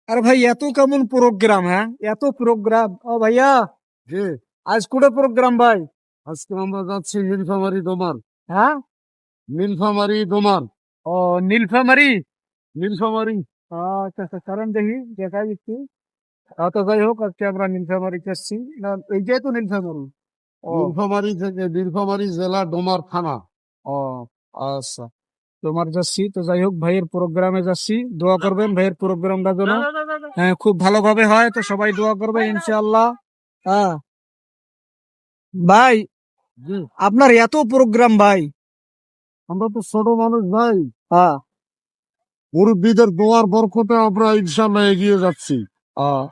আরে ভাই এত কেমন প্রোগ্রাম? হ্যাঁ, এত প্রোগ্রাম। ও ভাইয়া, জি, আজ কোটা প্রোগ্রাম ভাই? আজকে আমরা যাচ্ছি নীলফামারী দোমার। হ্যাঁ। নীলফামারী দোমার। ও, নীলফামারী। নীলফামারী। আচ্ছা আচ্ছা, কারণ দেখি দেখা দিচ্ছি। তো যাই হোক, আজকে আমরা নীলফামারীতে এসছি না, এই যে তো নীলফামারী। ও। নীলফামারী থেকে নীলফামারী জেলা ডোমার থানা। ও আচ্ছা, তোমার যাচ্ছি তো। যাই হোক, ভাইয়ের প্রোগ্রামে যাচ্ছি, দোয়া করবেন ভাইয়ের প্রোগ্রামটা যেন হ্যাঁ খুব ভালোভাবে হয়। তো সবাই দোয়া করবে ইনশাআল্লাহ। হ্যাঁ ভাই, জি, আপনার এত প্রোগ্রাম ভাই। আমরা তো ছোট মানুষ ভাই, হ্যাঁ। মুরব্বীদের দোয়ার বরকতে আমরা ইনশাল্লাহ এগিয়ে যাচ্ছি। আহ,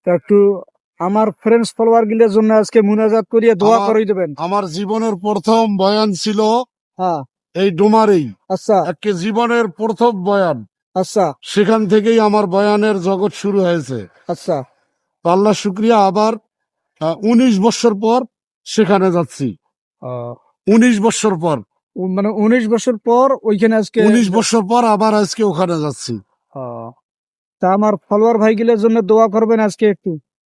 তো একটু আমার ফ্রেন্ডস ফলোয়ার গিলের জন্য আজকে মুনাজাত করিয়ে দোয়া আমার করে দেবেন। আমার জীবনের প্রথম বয়ান ছিল হ্যাঁ। এই ডোমারেই। আচ্ছা একে জীবনের প্রথম বয়ান, আচ্ছা সেখান থেকেই আমার বয়ানের জগৎ শুরু হয়েছে। আচ্ছা। তো আল্লাহ শুক্রিয়া, আবার 19 বছর পর সেখানে যাচ্ছি। আহ, 19 বছর পর, মানে 19 বছর পর ওইখানে আজকে 19 বছর পর আবার আজকে ওখানে যাচ্ছি। আহ, তা আমার ফলোয়ার ভাই গিলের জন্য দোয়া করবেন আজকে একটু।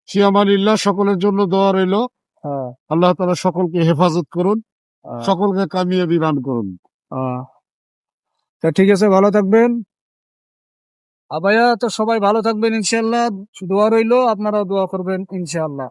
ফিয়ামানিল্লাহ, সকলের জন্য দোয়া রইল। আহ, আল্লাহ তাআলা সকলকে হেফাজত করুন, আহ, সকলকে কামিয়ে বিধান করুন। আহ। তা ঠিক আছে, ভালো থাকবেন। ভাইয়া তো সবাই ভালো থাকবেন ইনশাআল্লাহ। দোয়া রইলো, আপনারাও দোয়া করবেন ইনশাআল্লাহ।